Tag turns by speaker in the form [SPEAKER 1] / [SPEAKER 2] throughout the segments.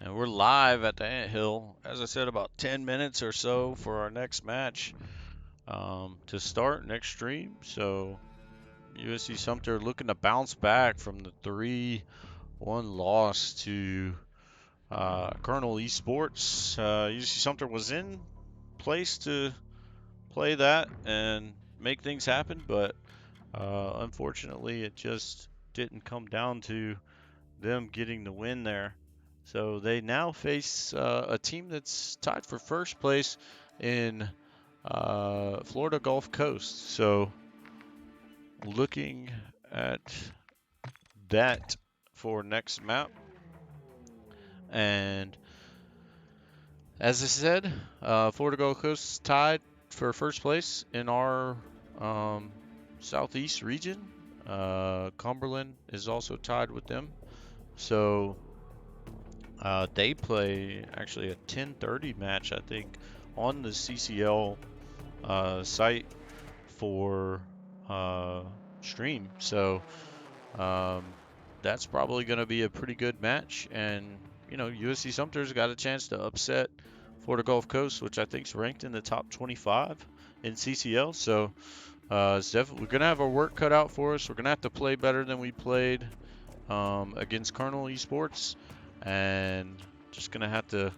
[SPEAKER 1] And we're live at the Anthill, as I said, about 10 minutes or so for our next match to start next stream. So USC Sumter looking to bounce back from the 3-1 loss to Colonel Esports. USC Sumter was in place to play that and make things happen, but unfortunately it just didn't come down to them getting the win there. So they now face a team that's tied for first place in Florida Gulf Coast. So looking at that for next map. And as I said, Florida Gulf Coast tied for first place in our southeast region. Cumberland is also tied with them. So they play actually a 10:30 match, I think, on the CCL site for stream. So um, that's probably going to be a pretty good match. And, you know, USC Sumter's got a chance to upset Florida Gulf Coast, which I think is ranked in the top 25 in CCL. So it's definitely, we're going to have our work cut out for us. We're going to have to play better than we played against Colonel Esports, and just gonna have to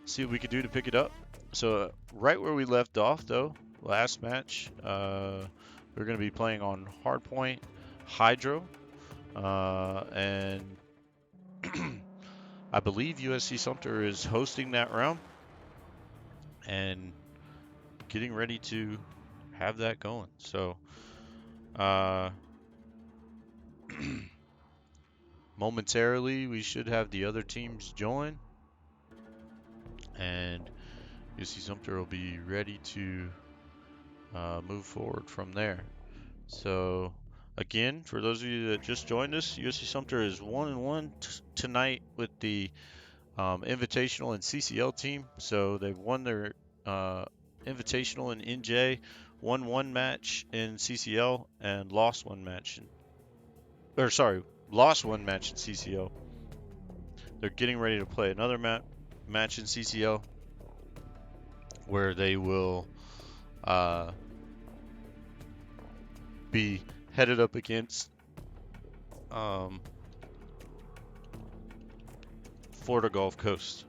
[SPEAKER 1] see what we can do to pick it up. So right where we left off, though, last match, we're gonna be playing on Hardpoint Hydro, and I believe USC Sumter is hosting that round and getting ready to have that going. So uh, momentarily, we should have the other teams join, and USC Sumter will be ready to move forward from there. So, again, for those of you that just joined us, USC Sumter is 1-1 tonight with the Invitational and CCL team. So they've won their Invitational and NJ, won one match in CCL, and lost one match lost one match in CCL. They're getting ready to play another match in CCL where they will be headed up against Florida Gulf Coast.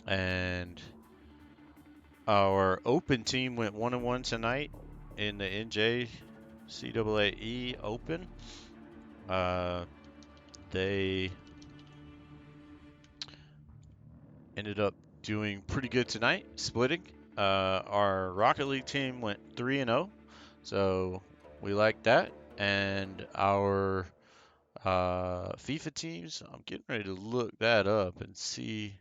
[SPEAKER 1] And our open team went 1-1 tonight in the NJCAA Open. They ended up doing pretty good tonight, splitting. Our Rocket League team went 3-0, so we like that. And our FIFA teams, I'm getting ready to look that up and see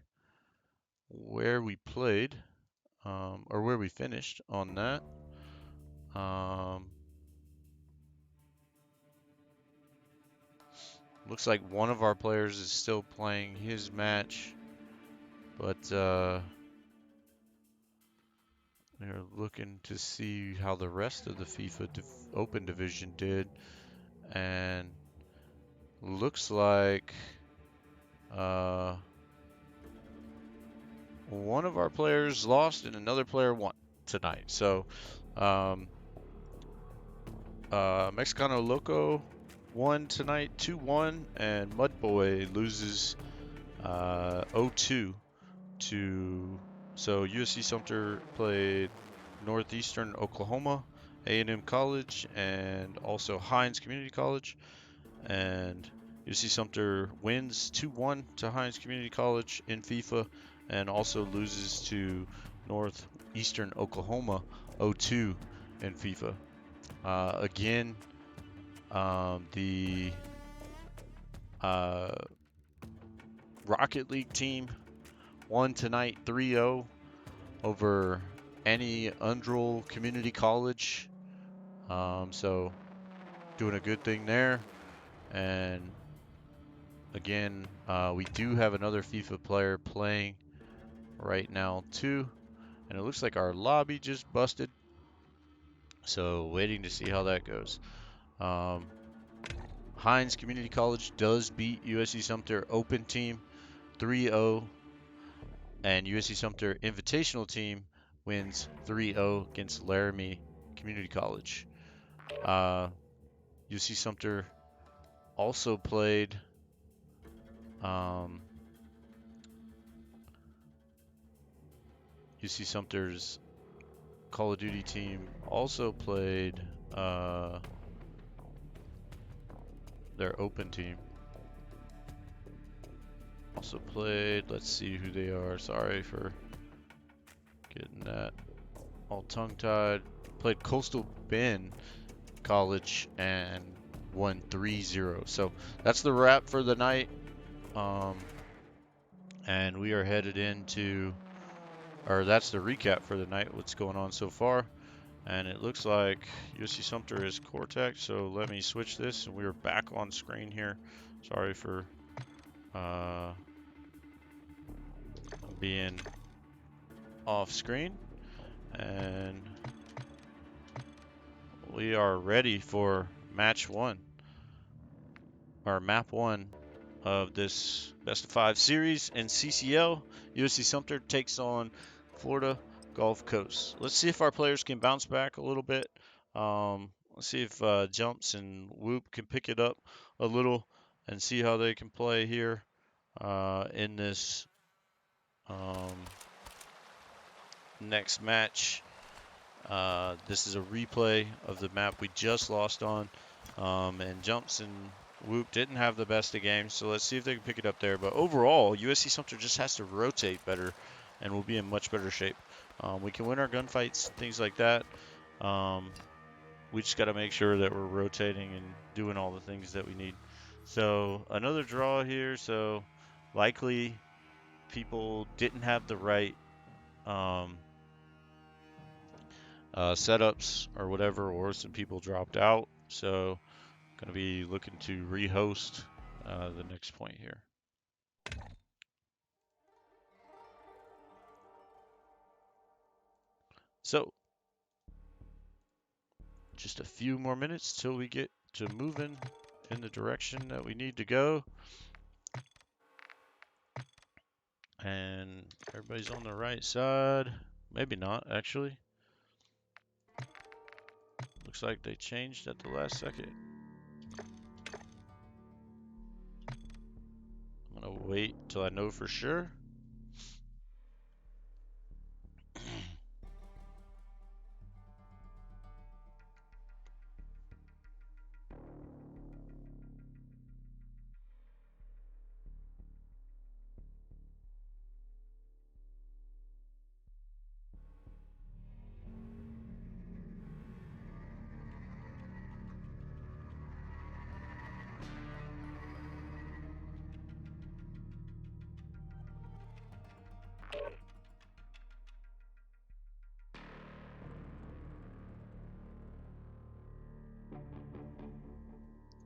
[SPEAKER 1] where we played or where we finished on that. Looks like one of our players is still playing his match, but we're looking to see how the rest of the FIFA Open Division did, and looks like one of our players lost and another player won tonight. So Mexicano Loco won tonight 2-1, and Mudboy loses 0-2 to. So USC Sumter played Northeastern Oklahoma, A&M College, and also Hines Community College, and USC Sumter wins 2-1 to Hines Community College in FIFA, and also loses to Northeastern Oklahoma 0-2 in FIFA. Again, the Rocket League team won tonight 3-0 over Annie Undrel Community College. So doing a good thing there. And again, we do have another FIFA player playing right now too, and it looks like our lobby just busted. So waiting to see how that goes. Um, Hines Community College does beat USC Sumter Open Team 3-0, and USC Sumter Invitational Team wins 3-0 against Laramie Community College. UC Sumter also played UC Sumter's Call of Duty team also played their open team. Also played, let's see who they are. Sorry for getting that all tongue-tied. Played Coastal Bend College and won 3-0. So that's the wrap for the night. And we are headed into, or that's the recap for the night, what's going on so far. And it looks like USC Sumter is Cortex, so let me switch this, and we are back on screen here. Sorry for being off screen. And we are ready for match one, or map one of this best of 5 series in CCL. USC Sumter takes on Florida Gulf Coast. Let's see if our players can bounce back a little bit. Let's see if Jumps and Whoop can pick it up a little and see how they can play here in this next match. This is a replay of the map we just lost on, and Jumps and Whoop didn't have the best of games, so let's see if they can pick it up there. But overall, USC Sumter just has to rotate better, and we'll be in much better shape. We can win our gunfights, things like that. We just got to make sure that we're rotating and doing all the things that we need. So another draw here, so likely people didn't have the right setups or whatever, or some people dropped out. So going to be looking to rehost the next point here. So just a few more minutes till we get to moving in the direction that we need to go. And everybody's on the right side. Maybe not, actually. Looks like they changed at the last second. I'm going to wait till I know for sure.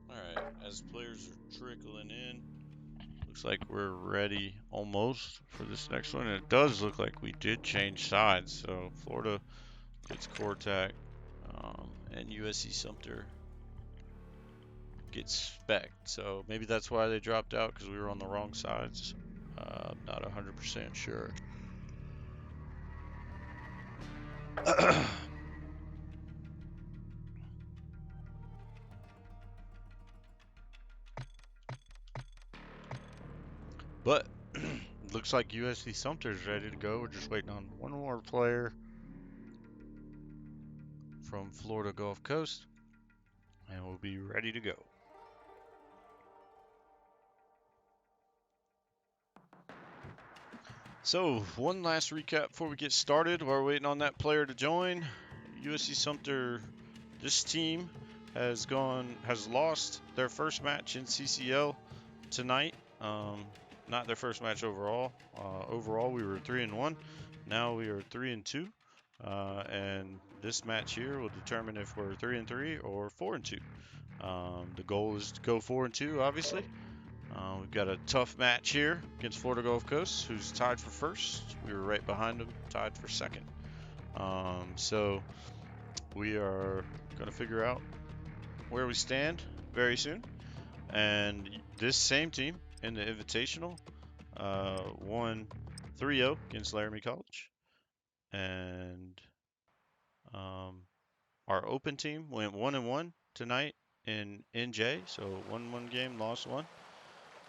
[SPEAKER 1] Alright, as players are trickling in, looks like we're ready almost for this next one. And it does look like we did change sides. So Florida gets Cortac, and USC Sumter gets Spec. So maybe that's why they dropped out, because we were on the wrong sides. I'm not 100% sure. But looks like USC Sumter's ready to go. We're just waiting on one more player from Florida Gulf Coast, and we'll be ready to go. So one last recap before we get started. While we're waiting on that player to join, USC Sumter, this team has lost their first match in CCL tonight. Not their first match overall. Overall, we were 3-1. Now we are 3-2. And this match here will determine if we're 3-3 or 4-2. The goal is to go 4-2, obviously. We've got a tough match here against Florida Gulf Coast, who's tied for first. We were right behind them, tied for second. So we are going to figure out where we stand very soon. And this same team in the Invitational won 3-0 against Laramie College. And our open team went 1-1 tonight in NJ, so won one game, lost one.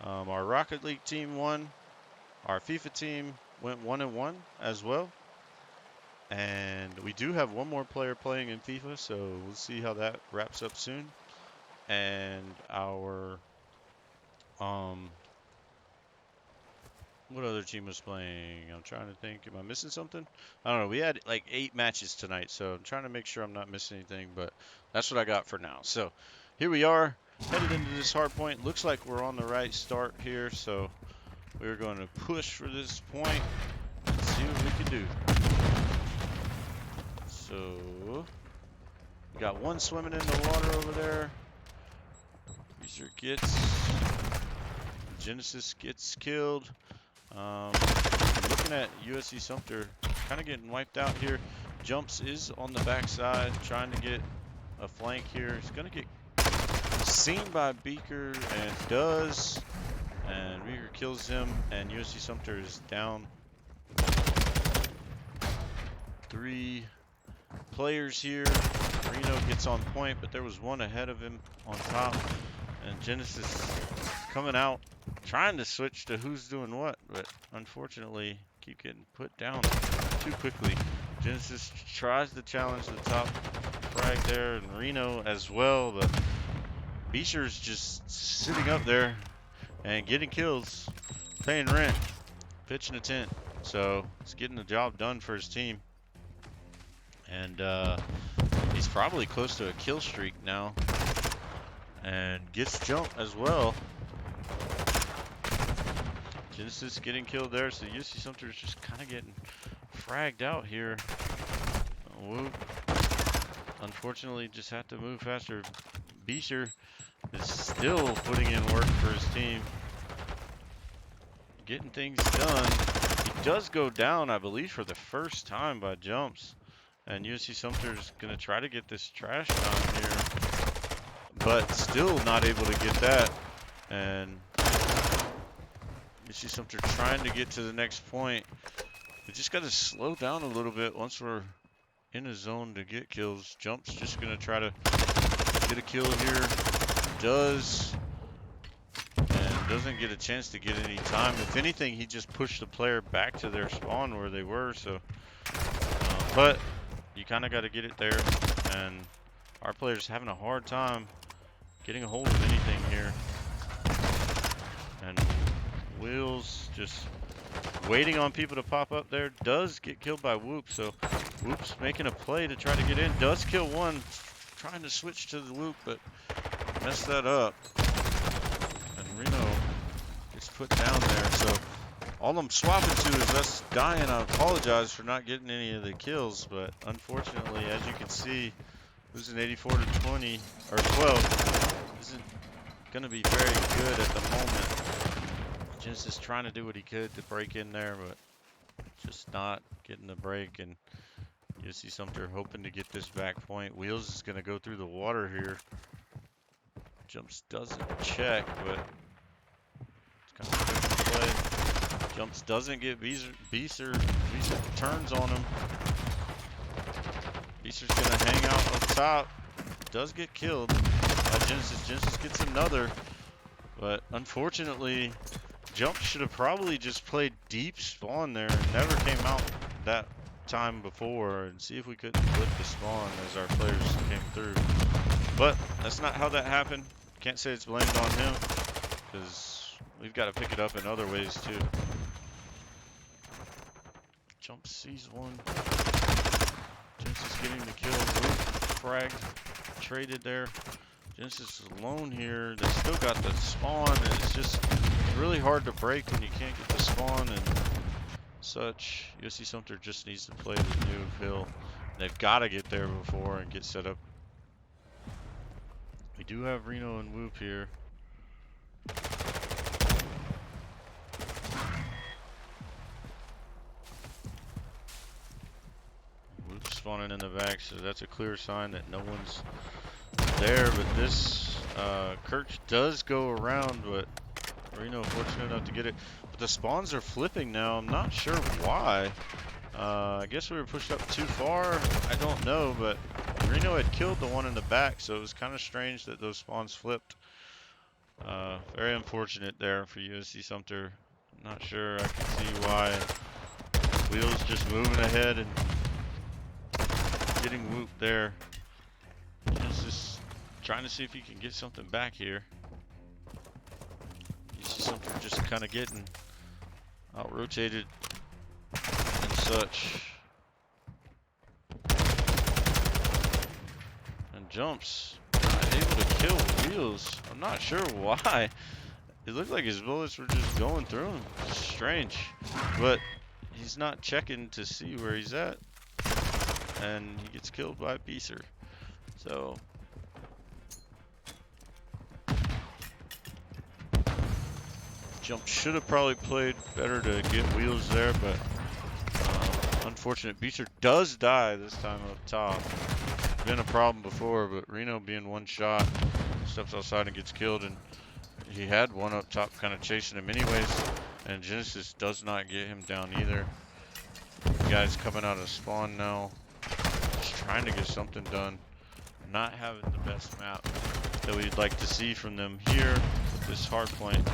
[SPEAKER 1] Our Rocket League team won. Our FIFA team went 1-1 as well. And we do have one more player playing in FIFA, so we'll see how that wraps up soon. And our what other team was playing? I'm trying to think. Am I missing something? I don't know. We had like 8 matches tonight, so I'm trying to make sure I'm not missing anything, but that's what I got for now. So here we are, headed into this hard point. Looks like we're on the right start here, so we're going to push for this point and see what we can do. So we got one swimming in the water over there. User gets, Genesis gets killed. Looking at USC Sumter, kind of getting wiped out here. Jumps is on the backside, trying to get a flank here. He's going to get seen by Beaker, and does. And Beaker kills him, and USC Sumter is down 3 players here. Reno gets on point, but there was one ahead of him on top. And Genesis coming out, trying to switch to who's doing what, but unfortunately keep getting put down too quickly. Genesis tries to challenge the top frag there, and Reno as well, but Beecher's just sitting up there and getting kills, paying rent, pitching a tent. So he's getting the job done for his team. And he's probably close to a kill streak now. And gets jump as well. Genesis getting killed there, so USC Sumter is just kind of getting fragged out here. Whoop. Unfortunately, just have to move faster. Beecher is still putting in work for his team, getting things done. He does go down, I believe, for the first time by jumps. And USC Sumter is going to try to get this trash down here, but still not able to get that. And USC Sumter trying to get to the next point. We just got to slow down a little bit once we're in a zone to get kills. Jump's just going to try to get a kill here. Does. And doesn't get a chance to get any time. If anything, he just pushed the player back to their spawn where they were. So, but you kind of got to get it there. And our player's having a hard time getting a hold of anything here. And Wheels just waiting on people to pop up there. Does get killed by Whoop. So Whoop's making a play to try to get in. Does kill one. Trying to switch to the Whoop, but messed that up. And Reno gets put down there. So all I'm swapping to is us dying. I apologize for not getting any of the kills, but unfortunately, as you can see, losing 84 to 20 or 12 isn't going to be very good at the moment. Genesis trying to do what he could to break in there, but just not getting the break. And you see Sumter hoping to get this back point. Wheels is going to go through the water here. Jumps doesn't check, but it's kind of a good play. Jumps doesn't get Beeser turns on him. Beeser's going to hang out up top. Does get killed by Genesis. Genesis gets another, but unfortunately, Jump should have probably just played deep spawn there. Never came out that time before, and see if we couldn't flip the spawn as our players came through. But that's not how that happened. Can't say it's blamed on him, because we've got to pick it up in other ways too. Jump sees one. Genesis getting the kill. Frag traded there. Genesis is alone here. They still got the spawn, and it's just really hard to break when you can't get the spawn and such. USC Sumter just needs to play the new hill. They've got to get there before and get set up. We do have Reno and Whoop here. spawning in the back, so that's a clear sign that no one's there. But this Kirch does go around, but Reno fortunate enough to get it. But the spawns are flipping now. I'm not sure why. I guess we were pushed up too far. I don't know, but Reno had killed the one in the back, so it was kind of strange that those spawns flipped. Very unfortunate there for USC Sumter. Not sure I can see why. Wheels just moving ahead and getting whooped there. Just trying to see if he can get something back here. USC Sumter just kind of getting out-rotated and such. And jumps. Not able to kill Wheels. I'm not sure why. It looked like his bullets were just going through him. It's strange. But he's not checking to see where he's at. And he gets killed by Beeser. So Jump should have probably played better to get Wheels there, but unfortunate. Beecher does die this time up top. Been a problem before, but Reno being one shot, steps outside and gets killed, and he had one up top kind of chasing him anyways, and Genesis does not get him down either. The guy's coming out of spawn now, just trying to get something done. Not having the best map that we'd like to see from them here with this hard point.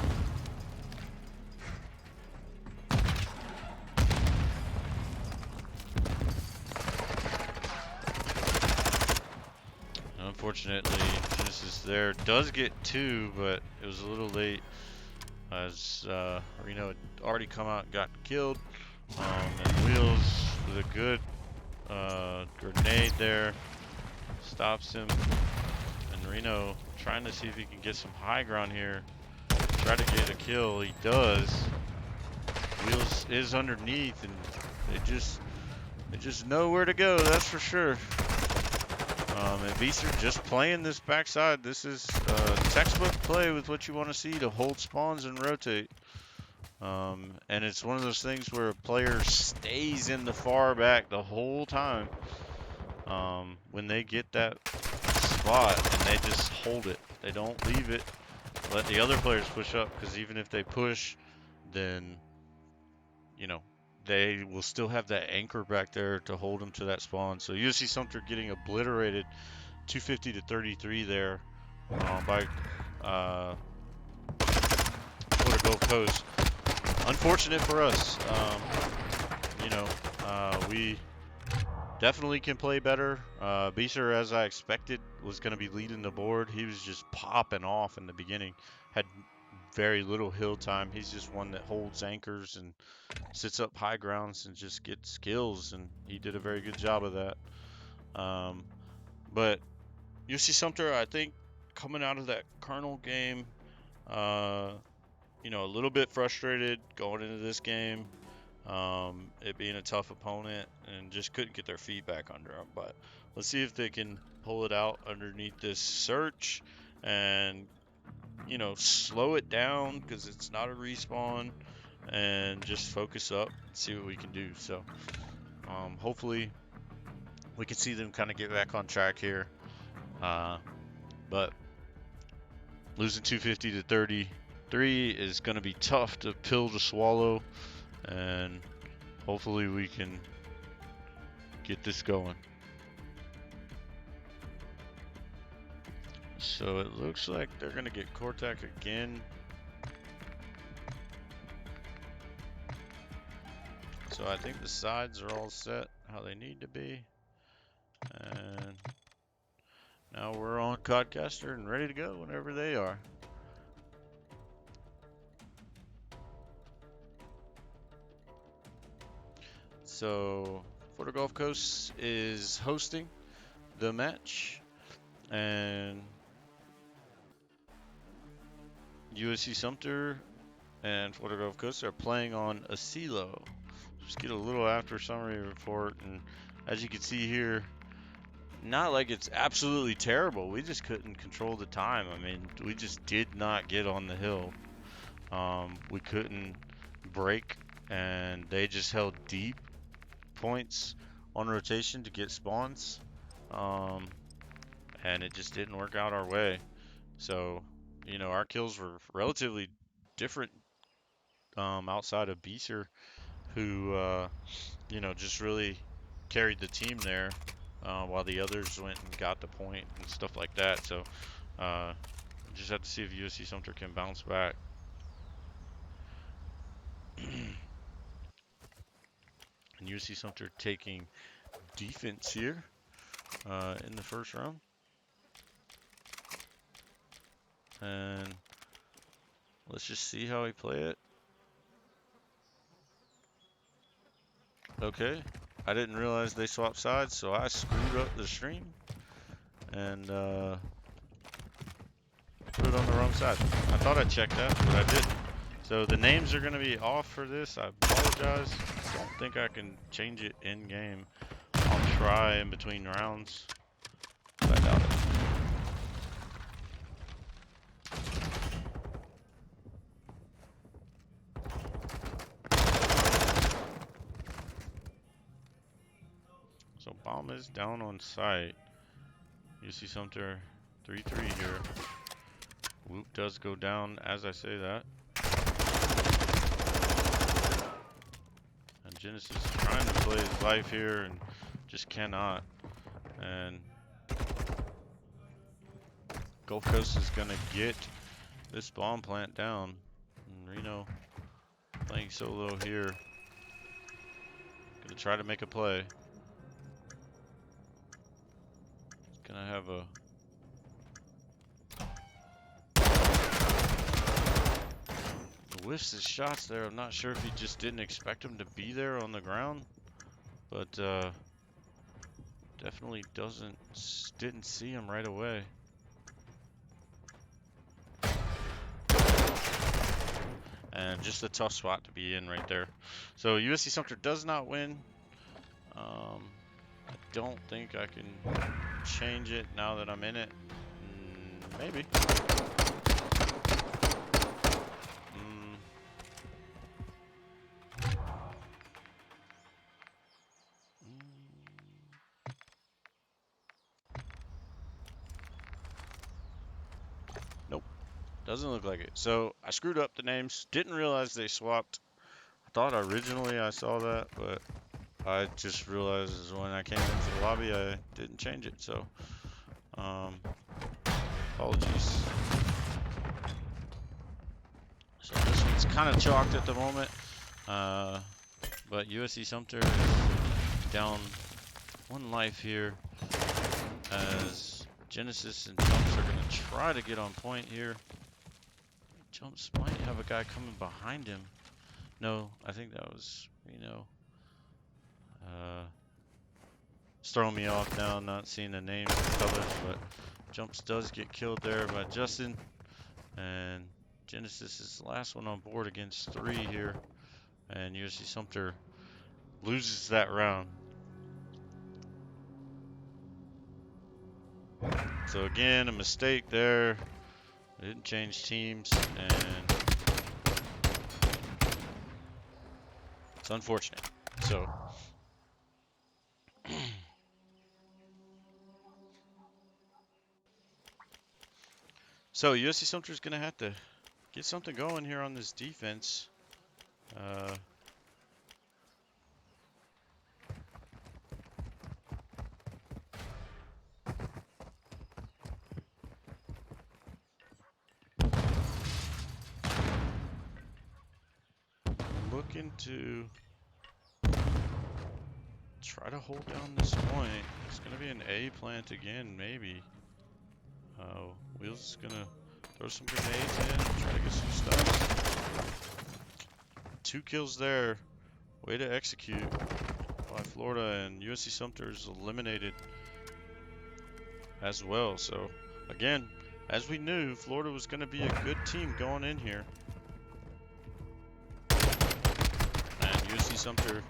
[SPEAKER 1] Unfortunately, Genesis there does get two, but it was a little late as Reno had already come out and got killed. And Wheels with a good grenade there stops him. And Reno trying to see if he can get some high ground here. Try to get a kill. He does. Wheels is underneath, and they just know where to go. That's for sure. And Beester just playing this backside. This is textbook play with what you want to see to hold spawns and rotate. And it's one of those things where a player stays in the far back the whole time when they get that spot, and they just hold it. They don't leave it. Let the other players push up, because even if they push, then, you know, they will still have that anchor back there to hold them to that spawn. So USC Sumter getting obliterated 250 to 33 there by Florida Gulf Coast. Unfortunate for us. You know, we definitely can play better. Beeser, as I expected, was going to be leading the board. He was just popping off in the beginning. Had very little hill time. He's just one that holds anchors and sits up high grounds and just gets kills, and he did a very good job of that. But UC Sumter, I think, coming out of that Colonel game, you know, a little bit frustrated going into this game, it being a tough opponent, and just couldn't get their feet back under them. But let's see if they can pull it out underneath this search and, you know, slow it down, because it's not a respawn, and just focus up and see what we can do. So hopefully we can see them kind of get back on track here. But losing 250 to 33 is going to be tough to pill to swallow, and hopefully we can get this going. So it looks like they're going to get Cortac again. So I think the sides are all set how they need to be. And now we're on Codcaster and ready to go whenever they are. So Florida Gulf Coast is hosting the match, and USC Sumter and Florida Gulf Coast are playing on Asilo. Just get a little after summary report, and as you can see here, not like it's absolutely terrible. We just couldn't control the time. I mean, we just did not get on the hill. We couldn't break, and they just held deep points on rotation to get spawns, um, and it just didn't work out our way. So, you know, our kills were relatively different outside of Beeser, who, you know, just really carried the team there, while the others went and got the point and stuff like that. So, just have to see if USC Sumter can bounce back. And USC Sumter taking defense here in the first round. And let's just see how he play it. Okay, I didn't realize they swapped sides, so I screwed up the stream and put it on the wrong side. I thought I checked that, but I didn't. So the names are going to be off for this. I apologize. Don't think I can change it in game. I'll try in between rounds, but I doubt it. So bomb is down on site. UC Sumter 3-3 here. Whoop does go down as I say that. And Genesis is trying to play his life here and just cannot. And Gulf Coast is gonna get this bomb plant down. And Reno playing solo here. Gonna try to make a play. Gonna have a whiffs his shots there. I'm not sure if he just didn't expect him to be there on the ground, but definitely didn't see him right away. And just a tough spot to be in right there. So USC Sumter does not win. I don't think I can change it now that I'm in it. Maybe. Nope. Doesn't look like it. So I screwed up the names. Didn't realize they swapped. I thought originally I saw that, but I just realized when I came into the lobby I didn't change it. So apologies. So this one's kind of chalked at the moment. But USC Sumter is down one life here as Genesis and Jumps are going to try to get on point here. Jumps might have a guy coming behind him. No, I think that was, it's throwing me off now, not seeing the names and colors, but Jumps does get killed there by Justin. And Genesis is the last one on board against 3 here. And USC Sumter loses that round. So again, a mistake there. I didn't change teams, and it's unfortunate. So USC Sumter is going to have to get something going here on this defense. Looking to try to hold down this point. It's going to be an A plant again, maybe. Wheels is going to throw some grenades in, try to get some stuff. 2 kills there. Way to execute by Florida, and USC Sumter is eliminated as well. So again, as we knew, Florida was going to be a good team going in here. And USC Sumter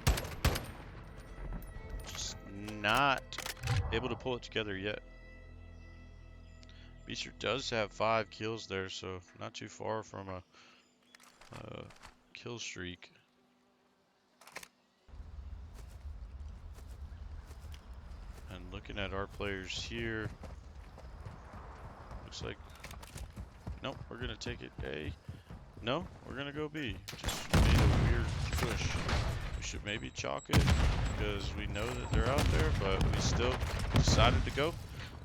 [SPEAKER 1] just not able to pull it together yet. Beecher does have 5 kills there, so not too far from a kill streak. And looking at our players here, looks like, nope, we're gonna take it A. No, we're gonna go B. Just made a weird push. We should maybe chalk it because we know that they're out there, but we still decided to go,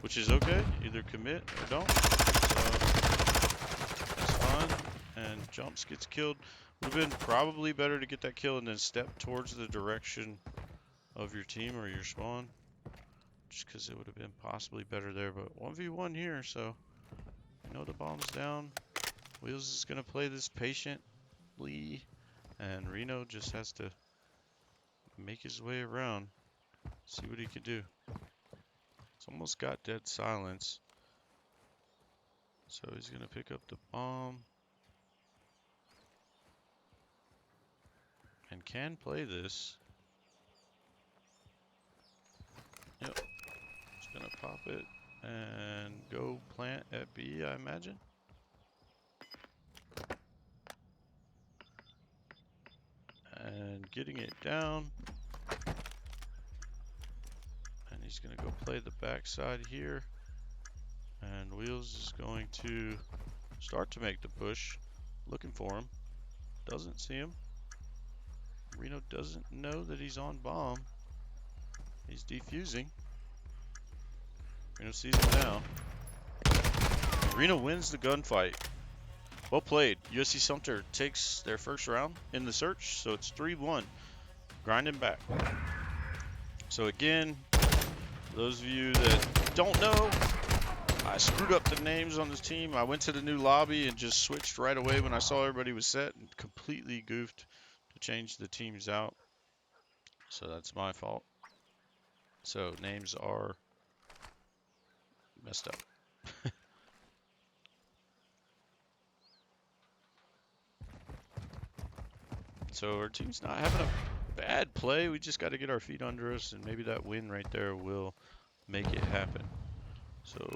[SPEAKER 1] which is okay. Either commit or don't. So that's fine. And Jumps gets killed. Would have been probably better to get that kill and then step towards the direction of your team or your spawn, just because it would have been possibly better there. But 1v1 here, so you know the bomb's down. Wheels is gonna play this patiently, and Reno just has to make his way around, see what he can do. It's almost got dead silence, so he's gonna pick up the bomb and can play this. Yep, just gonna pop it and go plant at B, I imagine. And getting it down. And he's gonna go play the backside here. And Wheels is going to start to make the push. Looking for him. Doesn't see him. Reno doesn't know that he's on bomb. He's defusing. Reno sees him now. And Reno wins the gunfight. Well played. USC Sumter takes their first round in the search, so it's 3-1. Grinding back. So again, those of you that don't know, I screwed up the names on this team. I went to the new lobby and just switched right away when I saw everybody was set and completely goofed to change the teams out. So that's my fault. So names are messed up. So our team's not having a bad play. We just got to get our feet under us, and maybe that win right there will make it happen. So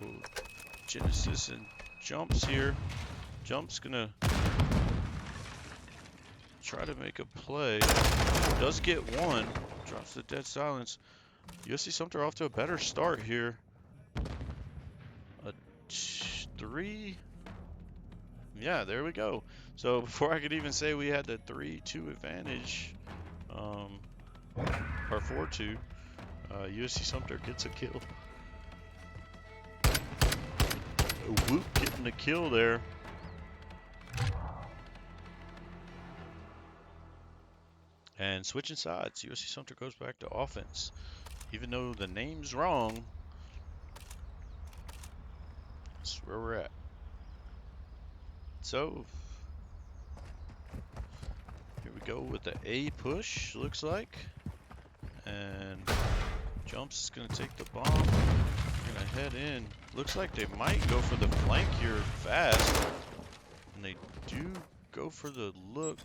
[SPEAKER 1] Genesis and Jumps here. Jumps gonna try to make a play. Does get one. Drops the dead silence. USC Sumter off to a better start here. A 3. Yeah, there we go. So before I could even say we had the 3-2 advantage, or 4-2, USC Sumter gets a kill. Whoop getting the kill there. And switching sides, USC Sumter goes back to offense. Even though the name's wrong, that's where we're at. So, here we go with the A push, looks like. And Jumps is going to take the bomb. We're going to head in. Looks like they might go for the flank here fast. And they do go for the look.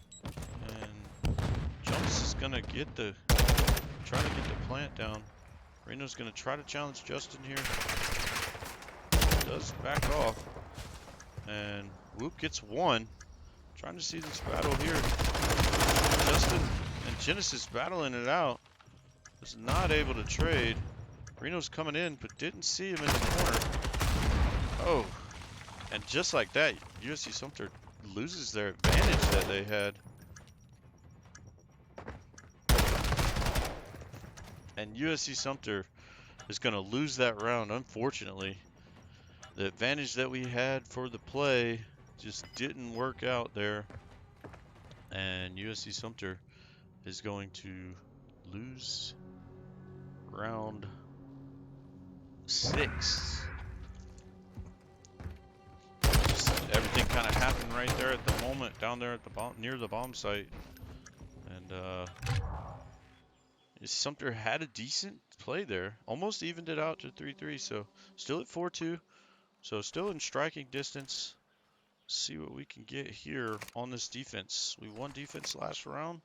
[SPEAKER 1] And Jumps is going to try to get the plant down. Reno's going to try to challenge Justin here. Does back off. And Whoop gets one. Trying to see this battle here. Justin and Genesis battling it out. Was not able to trade. Reno's coming in, but didn't see him in the corner. Oh. And just like that, USC Sumter loses their advantage that they had. And USC Sumter is going to lose that round, unfortunately. The advantage that we had for the play just didn't work out there. And USC Sumter is going to lose round 6. Just everything kind of happened right there at the moment, down there at the near the bomb site. And Sumter had a decent play there. Almost evened it out to 3-3, so still at 4-2. So still in striking distance. See what we can get here on this defense. We won defense last round,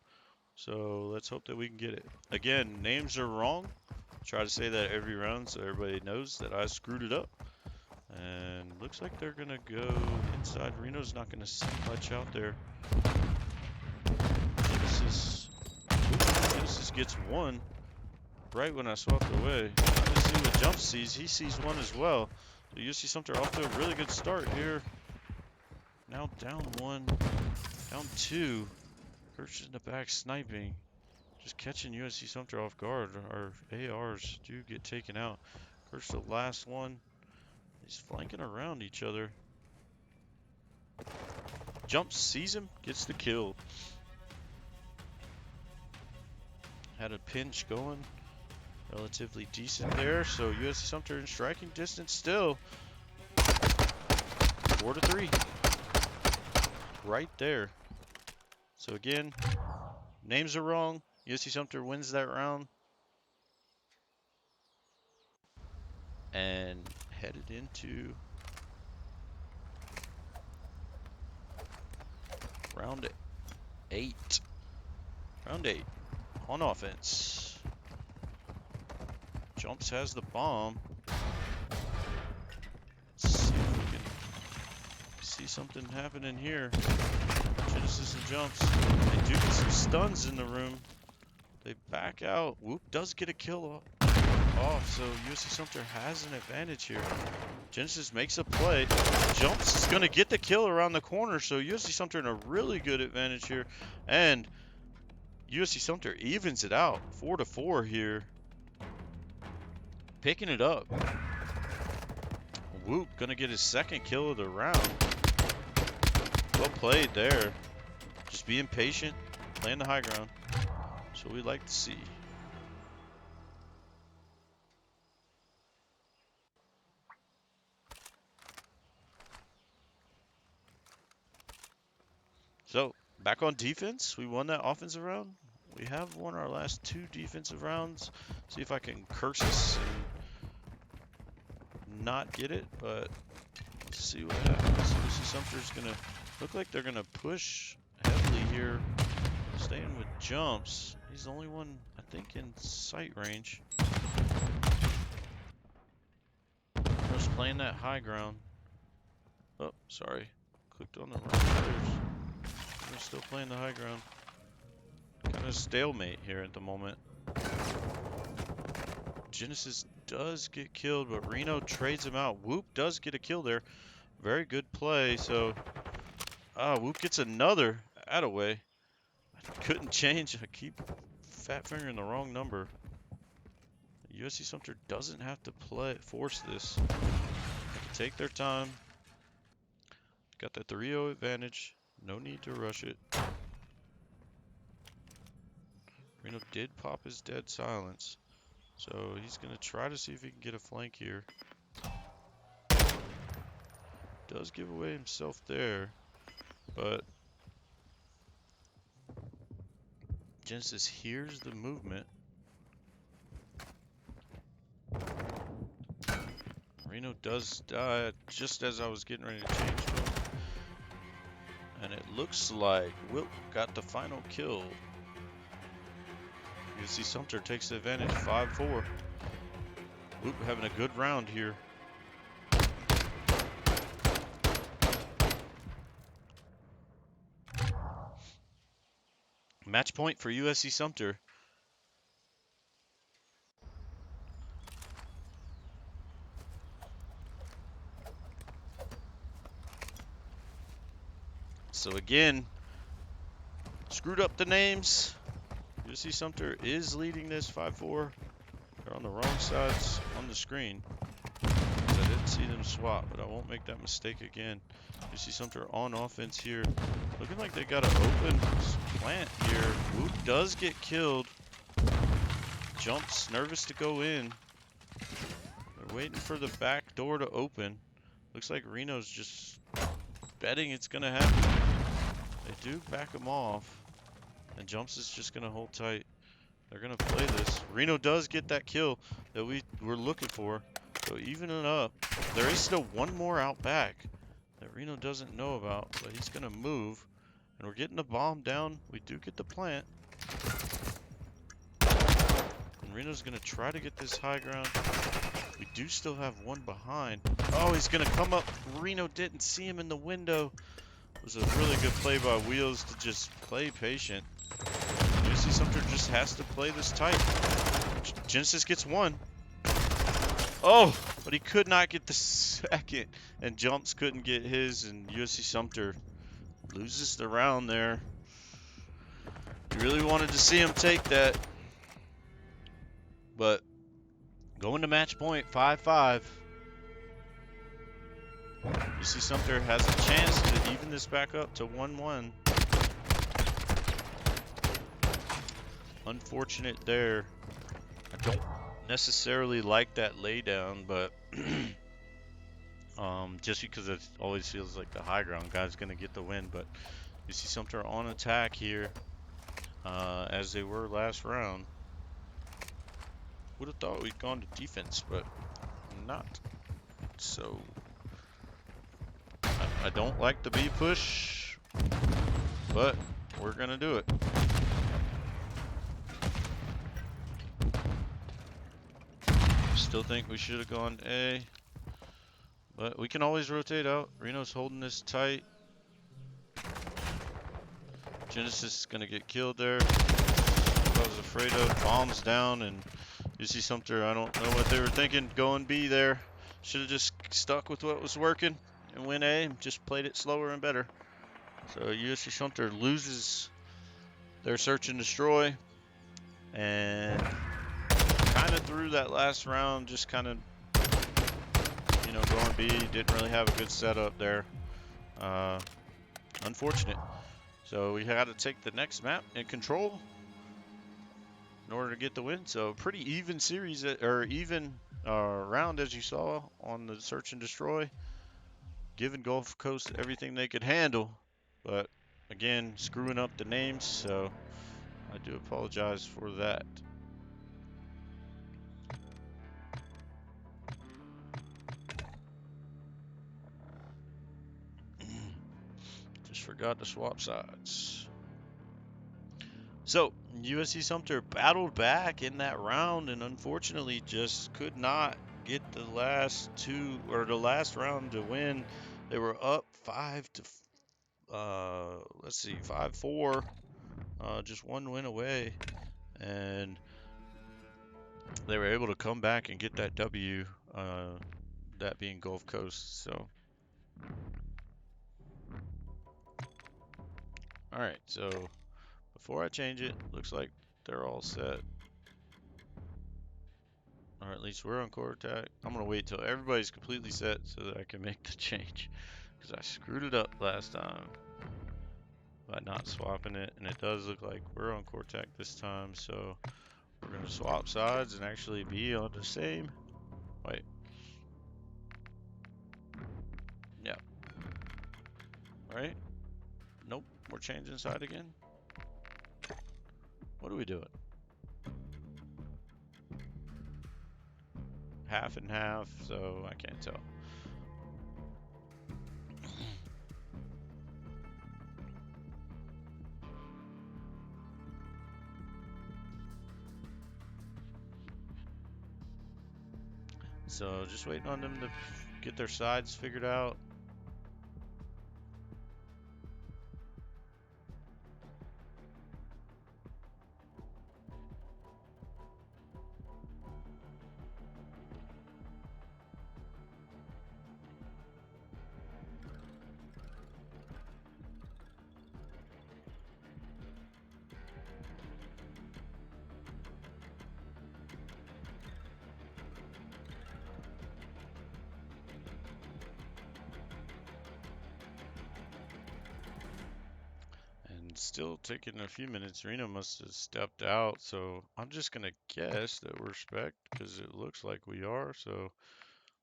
[SPEAKER 1] so let's hope that we can get it. Again, names are wrong. Try to say that every round so everybody knows that I screwed it up. And looks like they're gonna go inside. Reno's not gonna see much out there. Genesis gets one right when I swapped away. see what Jump sees. He sees one as well. So USC Sumter off to a really good start here. Now down 1, down 2. Kirsch in the back sniping. Just catching USC Sumter off guard. Our ARs do get taken out. Kirsch the last one. He's flanking around each other. Jump sees him, gets the kill. Had a pinch going. Relatively decent there. So USC Sumter in striking distance still. 4-3. Right there. So again, names are wrong. USC Sumter wins that round. And headed into round 8. Round 8 on offense. Jumps has the bomb. Let's see if we can see something happening here. Genesis and Jumps. They do get some stuns in the room. They back out. Whoop does get a kill off, so USC Sumter has an advantage here. Genesis makes a play. Jumps is going to get the kill around the corner, so USC Sumter in a really good advantage here. And USC Sumter evens it out. 4-4 here. Picking it up. Whoop going to get his second kill of the round. Well played there. Just being patient, playing the high ground. That's what we like to see. So, back on defense. We won that offensive round. We have won our last 2 defensive rounds. See if I can curse this and not get it, but let's see what happens. USC Sumter's gonna look like they're gonna push heavily here, staying with Jumps. He's the only one, I think, in sight range. Just playing that high ground. Oh, sorry. Clicked on the wrong players. We're still playing the high ground. Kind of stalemate here at the moment. Genesis does get killed, but Reno trades him out. Whoop does get a kill there. Very good play. So, Whoop gets another attaway. I couldn't change. I keep fat fingering the wrong number. USC Sumter doesn't have to force this. They can take their time. Got that 3-0 advantage. No need to rush it. Reno did pop his dead silence. So he's going to try to see if he can get a flank here. Does give away himself there. But Genesis hears the movement. Reno does die just as I was getting ready to change to him. And it looks like Wilt got the final kill. You see Sumter takes the advantage, 5-4. Whoop, having a good round here. Match point for USC Sumter. So again, screwed up the names. USC Sumter is leading this 5-4. They're on the wrong sides on the screen. I didn't see them swap, but I won't make that mistake again. USC Sumter on offense here. Looking like they got an open plant here. Whoop does get killed. Jumps nervous to go in. They're waiting for the back door to open. Looks like Reno's just betting it's going to happen. They do back him off. And Jumps is just going to hold tight. They're going to play this. Reno does get that kill that we were looking for. So even it up. There is still one more out back that Reno doesn't know about. But he's going to move. And we're getting the bomb down. We do get the plant. And Reno's going to try to get this high ground. We do still have one behind. Oh, he's going to come up. Reno didn't see him in the window. It was a really good play by Wheels to just play patient. USC Sumter just has to play this tight. Genesis gets one. Oh, but he could not get the second, and Jumps couldn't get his, and USC Sumter loses the round there. You really wanted to see him take that, but going to match point 5-5. USC Sumter has a chance to even this back up to 1-1. Unfortunate there. I don't necessarily like that laydown, but just because it always feels like the high ground guy's going to get the win. But you see Sumter on attack here, as they were last round. Would have thought we'd gone to defense, but not. So I don't like the B push, but we're going to do it. Still think we should have gone A, but we can always rotate out. Reno's holding this tight. Genesis is going to get killed there. I was afraid of. Bombs down, and you see Sumter, I don't know what they were thinking going B there. Should have just stuck with what was working and went A and just played it slower and better. So USC Sumter loses their search and destroy, and kind of through that last round, just kind of, you know, going B, didn't really have a good setup there. Unfortunate. So we had to take the next map and control in order to get the win. So pretty even series, or even round, as you saw on the search and destroy, giving Gulf Coast everything they could handle, but again, screwing up the names, so I do apologize for that. Just forgot to swap sides. So USC Sumter battled back in that round, and unfortunately just could not get the last round to win. They were up 5-4, just one win away, and they were able to come back and get that W, that being Gulf Coast. So, all right, so before I change it, looks like they're all set. Or at least we're on core attack. I'm going to wait till everybody's completely set so that I can make the change, because I screwed it up last time by not swapping it, and it does look like we're on core attack this time, so we're going to swap sides and actually be on the same. Wait. Yeah. Right? Nope. We're changing side again. What are we doing? Half and half, so I can't tell. So just waiting on them to get their sides figured out. Still taking a few minutes. Reno must have stepped out, so I'm just gonna guess that we're spec because it looks like we are. So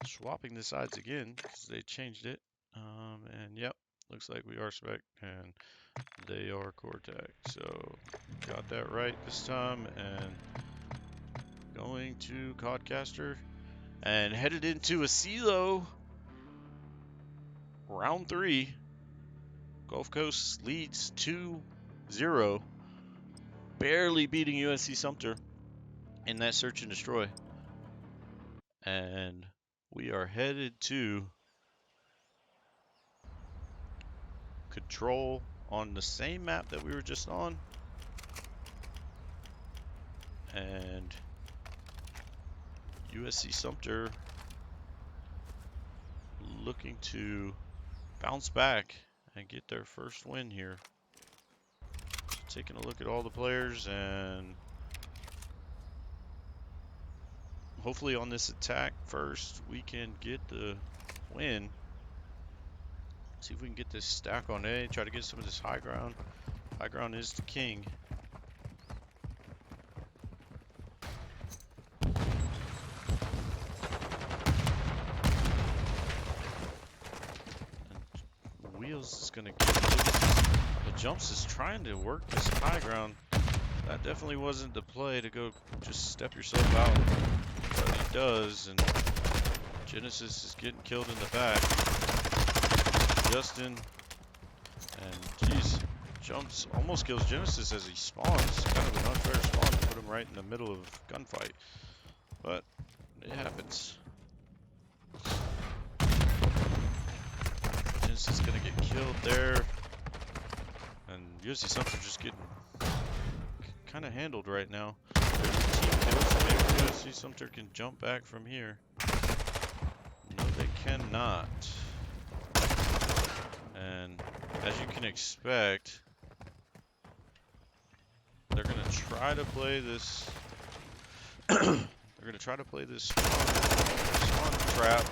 [SPEAKER 1] swapping the sides again because they changed it. And yep, looks like we are spec and they are Cortec. So got that right this time, and going to Codcaster and headed into a CCL round 3. Gulf Coast leads 2-0, barely beating USC Sumter in that search and destroy. And we are headed to control on the same map that we were just on. And USC Sumter looking to bounce back and get their first win here. Taking a look at all the players, and hopefully on this attack first we can get the win. See if we can get this stack on A, try to get some of this high ground. High ground is the king. And Wheels is gonna get the jumps is trying to work this high ground. That definitely wasn't the play to go just step yourself out, but he does, and Genesis is getting killed in the back. Justin, and geez, jumps, almost kills Genesis as he spawns. Kind of an unfair spawn to put him right in the middle of gunfight, but it happens. Genesis is gonna get killed there, and USC Sumter just getting kind of handled right now. There's a team kill, so maybe USC Sumter can jump back from here. No, they cannot. And as you can expect, they're gonna try to play this. They're gonna try to play this spawn trap.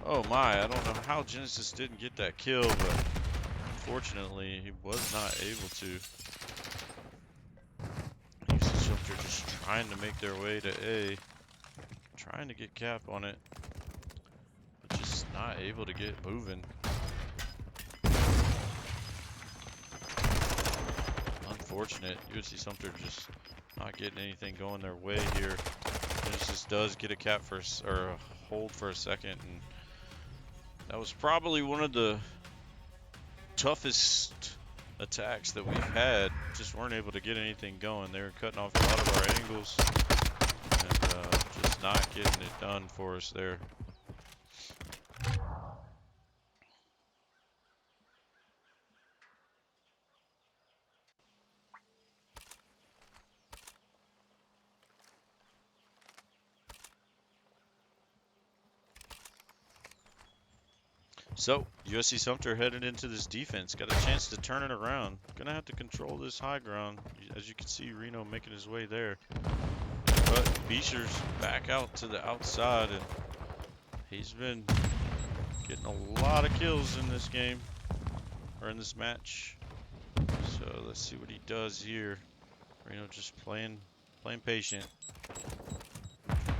[SPEAKER 1] Oh my! I don't know how Genesis didn't get that kill, but unfortunately, he was not able to. Sumter just trying to make their way to A, trying to get cap on it, but just not able to get moving. Unfortunate. USC Sumter just not getting anything going their way here. Genesis does get a cap for or a hold for a second, and that was probably one of the toughest attacks that we've had. Just weren't able to get anything going. They were cutting off a lot of our angles and just not getting it done for us there. So, USC Sumter headed into this defense. Got a chance to turn it around. Gonna have to control this high ground. As you can see, Reno making his way there. But Beecher's back out to the outside, and he's been getting a lot of kills in this game, or in this match. So, let's see what he does here. Reno just playing patient.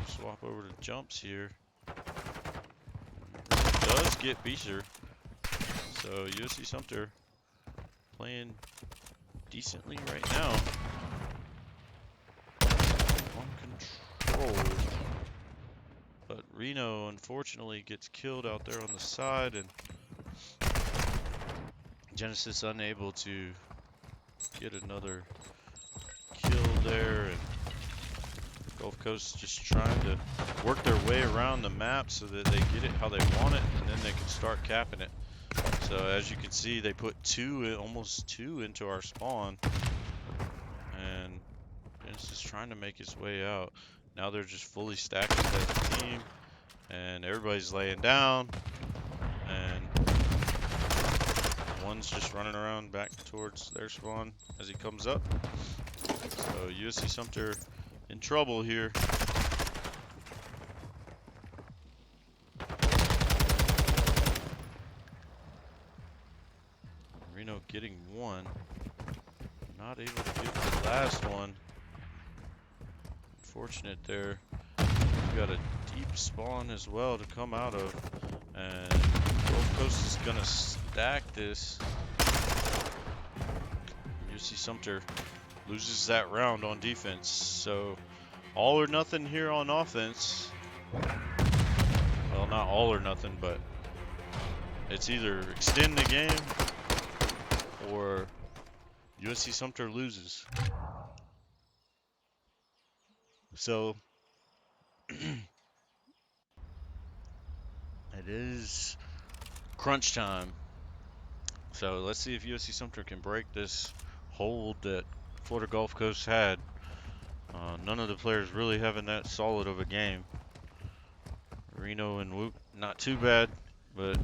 [SPEAKER 1] Swap over to jumps here. Does get Beecher. So USC Sumter playing decently right now. On control. But Reno unfortunately gets killed out there on the side, and Genesis unable to get another kill there, and Gulf Coast just trying to work their way around the map so that they get it how they want it, and then they can start capping it. So as you can see, they put almost two into our spawn, and it's just trying to make his way out. Now they're just fully stacked as a team, and everybody's laying down, and one's just running around back towards their spawn as he comes up. So USC Sumter in trouble here. Reno getting one. Not able to get the last one. Unfortunate there. We got a deep spawn as well to come out of. And Gulf Coast is gonna stack this. USC Sumter loses that round on defense. So all or nothing here on offense. Well, not all or nothing, but it's either extend the game or USC Sumter loses. So it is crunch time. So let's see if USC Sumter can break this hold that Florida Gulf Coast had. None of the players really having that solid of a game. Reno and Woot, not too bad. but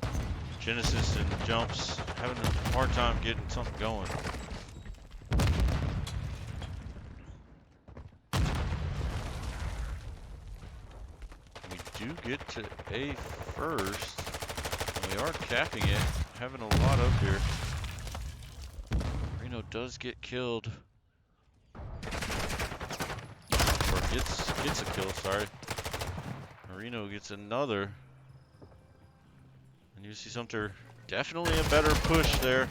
[SPEAKER 1] Genesis and Jumps having a hard time getting something going. We do get to A first, and we are capping it, having a lot up here. Reno does get killed, or gets a kill, sorry. Reno gets another, and USC Sumter definitely a better push there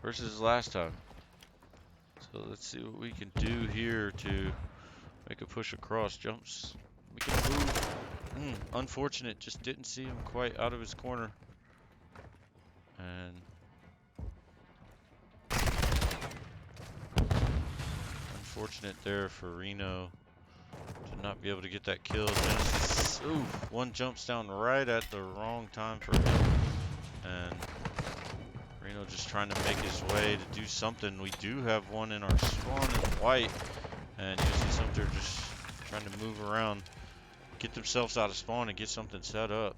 [SPEAKER 1] versus last time. So let's see what we can do here to make a push across. Jumps. We can move. Unfortunate, just didn't see him quite out of his corner. And unfortunate there for Reno to not be able to get that kill. Genesis, ooh, one jumps down right at the wrong time for him. And Reno just trying to make his way to do something. We do have one in our spawn in white. And USC Sumter just trying to move around, get themselves out of spawn and get something set up.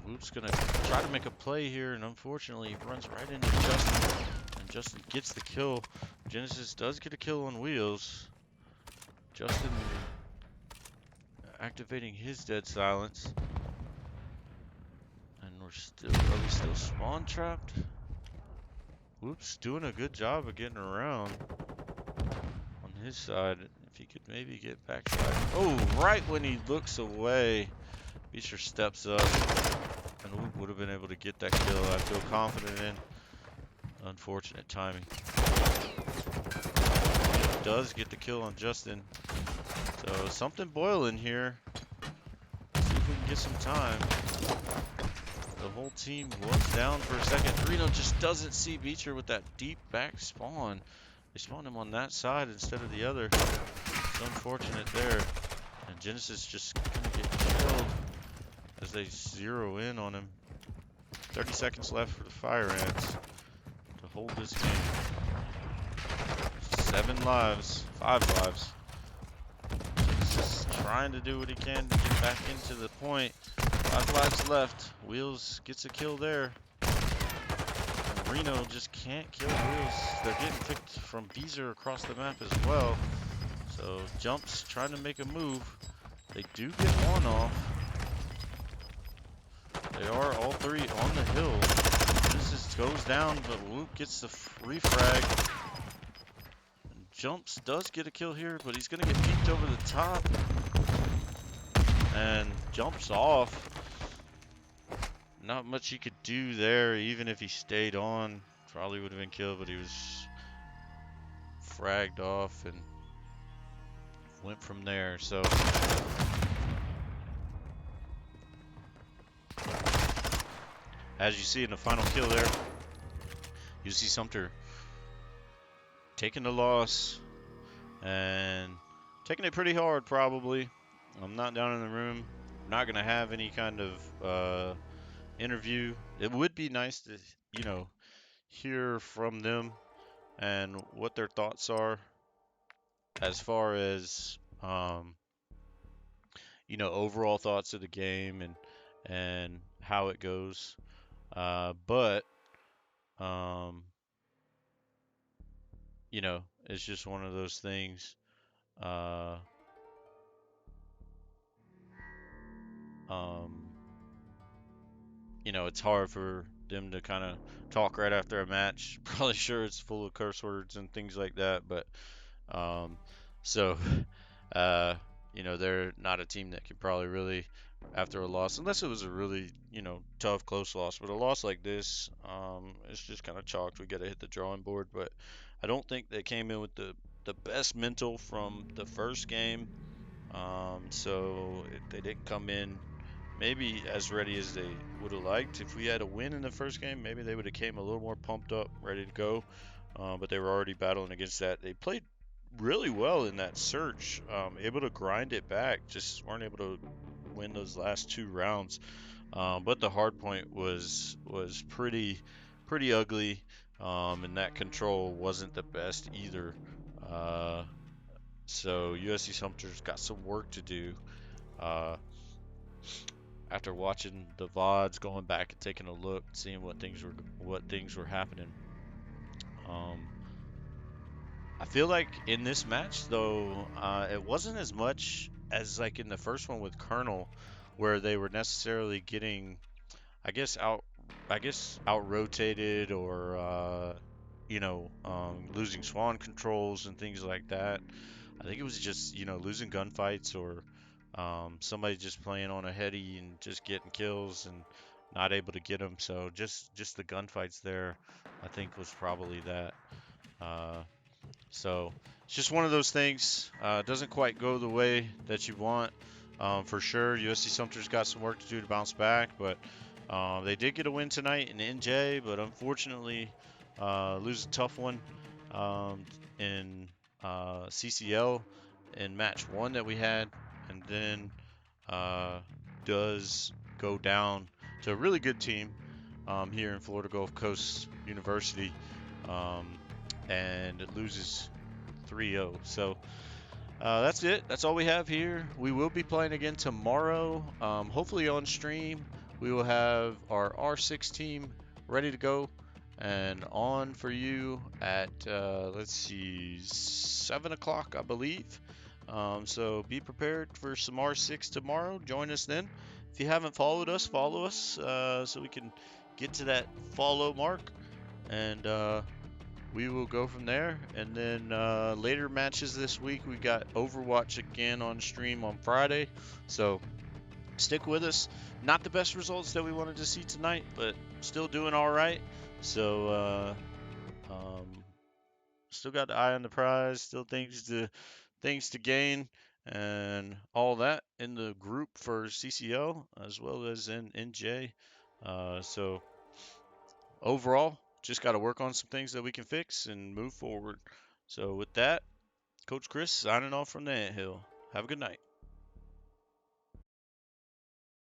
[SPEAKER 1] Whoop's gonna try to make a play here, and unfortunately he runs right into Justin, and Justin gets the kill. Genesis does get a kill on wheels. Justin activating his dead silence. And are we still spawn trapped? Whoops, doing a good job of getting around on his side. If he could maybe get backside. Oh, right when he looks away, Beecher steps up. And Whoop would have been able to get that kill. I feel confident in. Unfortunate timing. Does get the kill on Justin. So something boiling here. Let's see if we can get some time. The whole team was down for a second. Reno just doesn't see Beecher with that deep back spawn. They spawned him on that side instead of the other. It's unfortunate there. And Genesis just gonna get killed as they zero in on him. 30 seconds left for the Fire Ants to hold this game. 7 lives, 5 lives. Just trying to do what he can to get back into the point. 5 lives left. Wheels gets a kill there. And Reno just can't kill Wheels. They're getting picked from Beezer across the map as well. So Jumps trying to make a move. They do get one off. They are all 3 on the hill. This goes down, but Whoop gets the refrag. Jumps does get a kill here, but he's going to get peeked over the top. And jumps off. Not much he could do there, even if he stayed on. Probably would have been killed, but he was fragged off and went from there. So as you see in the final kill there, you see Sumter taking the loss and taking it pretty hard probably. I'm not down in the room. I'm not going to have any kind of interview. It would be nice to, hear from them and what their thoughts are as far as, overall thoughts of the game and how it goes. But it's just one of those things. It's hard for them to kind of talk right after a match. Probably sure it's full of curse words and things like that, but so they're not a team that could probably really, after a loss, unless it was a really, tough, close loss. But a loss like this, it's just kind of chalked. We got to hit the drawing board. But I don't think they came in with the best mental from the first game. So they didn't come in maybe as ready as they would have liked. If we had a win in the first game, maybe they would have came a little more pumped up, ready to go. But they were already battling against that. They played really well in that search, able to grind it back, just weren't able to win those last 2 rounds. But the hard point was pretty ugly, and that control wasn't the best either. So USC Sumter's got some work to do. Uh, After watching the VODs, going back and taking a look, seeing what things were happening. Um, I feel like in this match though, it wasn't as much as like in the first one with Colonel, where they were necessarily getting, I guess out rotated or losing spawn controls and things like that. I think it was just losing gunfights or somebody just playing on a heady and just getting kills and not able to get them. So just the gunfights there, I think was probably that. Uh, so it's just one of those things. Doesn't quite go the way that you want, for sure. USC Sumter's got some work to do to bounce back, but they did get a win tonight in NJ, but unfortunately lose a tough one um, in CCL in match one that we had, and then uh, does go down to a really good team here in Florida Gulf Coast University, um, and it loses 3-0. So that's it. That's all we have here. We will be playing again tomorrow, hopefully on stream. We will have our R6 team ready to go and on for you at, let's see, 7 o'clock, I believe. So be prepared for some R6 tomorrow. Join us then. If you haven't followed us, follow us so we can get to that follow mark. And we will go from there. And then later matches this week, we got Overwatch again on stream on Friday. So stick with us. Not the best results that we wanted to see tonight, but still doing all right. So still got the eye on the prize. Still things to gain and all that in the group for CCL as well as in NJ. So overall, just got to work on some things that we can fix and move forward. So with that, Coach Chris signing off from the Ant Hill. Have a good night.